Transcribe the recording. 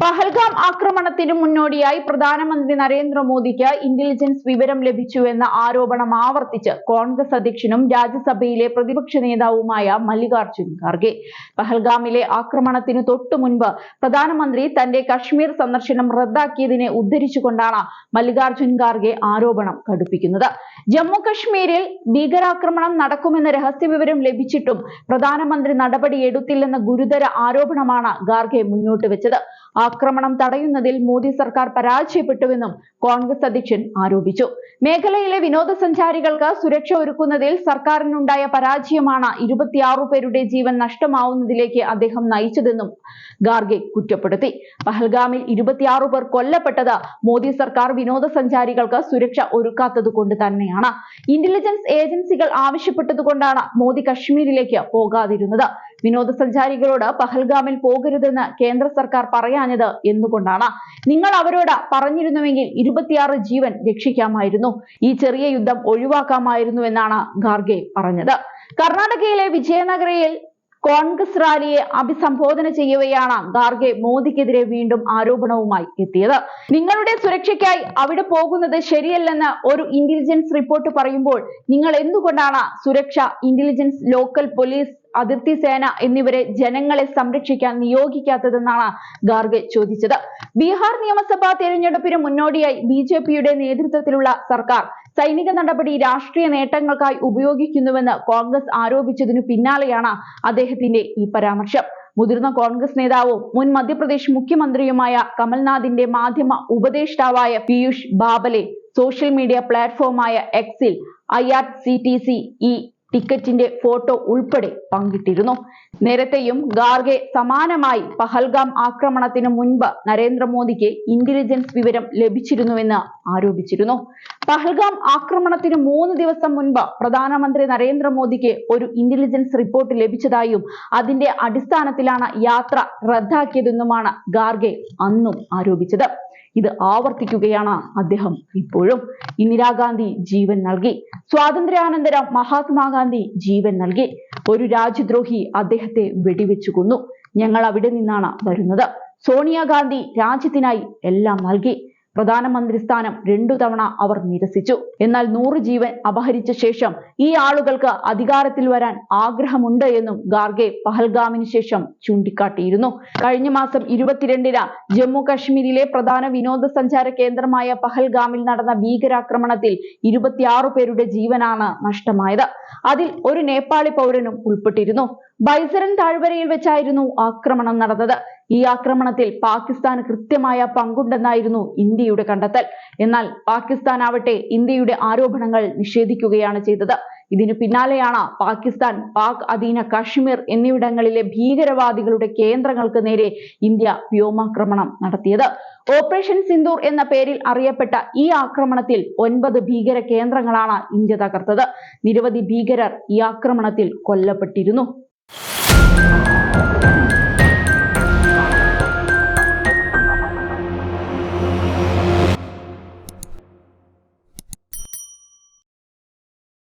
പഹൽഗാം ആക്രമണത്തിന് മുന്നോടിയായി പ്രധാനമന്ത്രി നരേന്ദ്രമോദിക്ക് ഇന്റലിജൻസ് വിവരം ലഭിച്ചുവെന്ന ആരോപണം ആവർത്തിച്ച് കോൺഗ്രസ് അധ്യക്ഷനും രാജ്യസഭയിലെ പ്രതിപക്ഷ നേതാവുമായ മല്ലികാർജ്ജുൻ ഖാർഗെ. പഹൽഗാമിലെ ആക്രമണത്തിനു തൊട്ടു മുൻപ് പ്രധാനമന്ത്രി തന്റെ കശ്മീർ സന്ദർശനം റദ്ദാക്കിയതിനെ ഉദ്ധരിച്ചുകൊണ്ടാണ് മല്ലികാർജ്ജുൻ ഖാർഗെ ആരോപണം കടുപ്പിക്കുന്നത്. ജമ്മു കശ്മീരിൽ ഭീകരാക്രമണം നടക്കുമെന്ന രഹസ്യവിവരം ലഭിച്ചിട്ടും പ്രധാനമന്ത്രി നടപടിയെടുത്തില്ലെന്ന ഗുരുതര ആരോപണമാണ് ഖാർഗെ മുന്നോട്ട് വെച്ചത്. ആക്രമണം തടയുന്നതിൽ മോദി സർക്കാർ പരാജയപ്പെട്ടുവെന്നും കോൺഗ്രസ് അധ്യക്ഷൻ ആരോപിച്ചു. മേഖലയിലെ വിനോദസഞ്ചാരികൾക്ക് സുരക്ഷ ഒരുക്കുന്നതിൽ സർക്കാരിനുണ്ടായ പരാജയമാണ് 26 പേരുടെ ജീവൻ നഷ്ടമാവുന്നതിലേക്ക് അദ്ദേഹം നയിച്ചതെന്നും ഖാർഗെ കുറ്റപ്പെടുത്തി. പഹൽഗാമിൽ 26 പേർ കൊല്ലപ്പെട്ടത് മോദി സർക്കാർ വിനോദസഞ്ചാരികൾക്ക് സുരക്ഷ ഒരുക്കാത്തത് കൊണ്ട് തന്നെയാണ്. ഇന്റലിജൻസ് ഏജൻസികൾ ആവശ്യപ്പെട്ടതുകൊണ്ടാണ് മോദി കശ്മീരിലേക്ക് പോകാതിരുന്നത്. വിനോദസഞ്ചാരികളോട് പഹൽഗാമിൽ പോകരുതെന്ന് കേന്ദ്ര സർക്കാർ പറയാഞ്ഞത് എന്തുകൊണ്ടാണ്? നിങ്ങൾ അവരോട് പറഞ്ഞിരുന്നുവെങ്കിൽ 26 ജീവൻ രക്ഷിക്കാമായിരുന്നു. ഈ ചെറിയ യുദ്ധം ഒഴിവാക്കാമായിരുന്നു എന്നാണ് ഖാർഗെ പറഞ്ഞത്. കർണാടകയിലെ വിജയനഗരയിൽ കോൺഗ്രസ് റാലിയെ അഭിസംബോധന ചെയ്യവെയാണ് ഖാർഗെ മോദിക്കെതിരെ വീണ്ടും ആരോപണവുമായി എത്തിയത്. നിങ്ങളുടെ സുരക്ഷയ്ക്കായി അവിടെ പോകുന്നത് ശരിയല്ലെന്ന് ഒരു ഇന്റലിജൻസ് റിപ്പോർട്ട് പറയുമ്പോൾ നിങ്ങൾ എന്തുകൊണ്ടാണ് സുരക്ഷ, ഇന്റലിജൻസ്, ലോക്കൽ പോലീസ്, അതിർത്തി സേന എന്നിവരെ ജനങ്ങളെ സംരക്ഷിക്കാൻ നിയോഗിക്കാത്തതെന്നാണ് ഖാർഗെ ചോദിച്ചത്. ബീഹാർ നിയമസഭാ തെരഞ്ഞെടുപ്പിന് മുന്നോടിയായി ബിജെപിയുടെ നേതൃത്വത്തിലുള്ള സർക്കാർ സൈനിക നടപടി രാഷ്ട്രീയ നേട്ടങ്ങൾക്കായി ഉപയോഗിക്കുന്നുവെന്ന് കോൺഗ്രസ് ആരോപിച്ചതിനു പിന്നാലെയാണ് അദ്ദേഹത്തിന്റെ ഈ പരാമർശം. മുതിർന്ന കോൺഗ്രസ് നേതാവും മുൻ മധ്യപ്രദേശ് മുഖ്യമന്ത്രിയുമായ കമൽനാഥിന്റെ മാധ്യമ ഉപദേഷ്ടാവായ പീയൂഷ് ബാബലെ സോഷ്യൽ മീഡിയ പ്ലാറ്റ്ഫോമായ എക്സിൽ IRCTC ടിക്കറ്റിന്റെ ഫോട്ടോ ഉൾപ്പെടെ പങ്കിട്ടിരുന്നു. നേരത്തെയും ഖാർഗെ സമാനമായി പഹൽഗാം ആക്രമണത്തിന് മുൻപ് നരേന്ദ്രമോദിക്ക് ഇന്റലിജൻസ് വിവരം ലഭിച്ചിരുന്നുവെന്ന് ആരോപിച്ചിരുന്നു. പഹൽഗാം ആക്രമണത്തിന് 3 ദിവസം മുൻപ് പ്രധാനമന്ത്രി നരേന്ദ്രമോദിക്ക് ഒരു ഇന്റലിജൻസ് റിപ്പോർട്ട് ലഭിച്ചതായും അതിന്റെ അടിസ്ഥാനത്തിലാണ് യാത്ര റദ്ദാക്കിയതെന്നുമാണ് ഖാർഗെ അന്നും ആരോപിച്ചത്. ഇത് ആവർത്തിക്കുകയാണ് അദ്ദേഹം ഇപ്പോഴും. ഇന്ദിരാഗാന്ധി ജീവൻ നൽകി, സ്വാതന്ത്ര്യാനന്തരം മഹാത്മാഗാന്ധി ജീവൻ നൽകി. ഒരു രാജ്യദ്രോഹി അദ്ദേഹത്തെ വെടിവെച്ചു കൊന്നു. ഞങ്ങൾ അവിടെ നിന്നാണ് വരുന്നത്. സോണിയാഗാന്ധി രാജ്യത്തിനായി എല്ലാം നൽകി. പ്രധാനമന്ത്രി സ്ഥാനം 2 തവണ അവർ നിരസിച്ചു. എന്നാൽ 100 ജീവൻ അപഹരിച്ച ശേഷം ഈ ആളുകൾക്ക് അധികാരത്തിൽ വരാൻ ആഗ്രഹമുണ്ട് എന്നും ഖാർഗെ പഹൽഗാമിന് ശേഷം ചൂണ്ടിക്കാട്ടിയിരുന്നു. കഴിഞ്ഞ മാസം 22-ന് ജമ്മു കശ്മീരിലെ പ്രധാന വിനോദസഞ്ചാര കേന്ദ്രമായ പഹൽഗാമിൽ നടന്ന ഭീകരാക്രമണത്തിൽ 26 പേരുടെ ജീവനാണ് നഷ്ടമായത്. അതിൽ ഒരു നേപ്പാളി പൗരനും ഉൾപ്പെട്ടിരുന്നു. ബൈസരൻ താഴ്വരയിൽ വെച്ചായിരുന്നു ആക്രമണം നടന്നത്. ഈ ആക്രമണത്തിൽ പാകിസ്ഥാന് കൃത്യമായ പങ്കുണ്ടെന്നായിരുന്നു ഇന്ത്യയുടെ കണ്ടെത്തൽ. എന്നാൽ പാകിസ്ഥാൻ ആവട്ടെ ഇന്ത്യയുടെ ആരോപണങ്ങൾ നിഷേധിക്കുകയാണ് ചെയ്തത്. ഇതിനു പിന്നാലെയാണ് പാകിസ്ഥാൻ പാക് അധീന കാശ്മീർ എന്നിവിടങ്ങളിലെ ഭീകരവാദികളുടെ കേന്ദ്രങ്ങൾക്ക് നേരെ ഇന്ത്യ വ്യോമാക്രമണം നടത്തിയത്. ഓപ്പറേഷൻ സിന്ദൂർ എന്ന പേരിൽ അറിയപ്പെട്ട ഈ ആക്രമണത്തിൽ 9 ഭീകര കേന്ദ്രങ്ങളാണ് ഇന്ത്യ തകർത്തത്. നിരവധി ഭീകരർ ഈ ആക്രമണത്തിൽ കൊല്ലപ്പെട്ടിരുന്നു.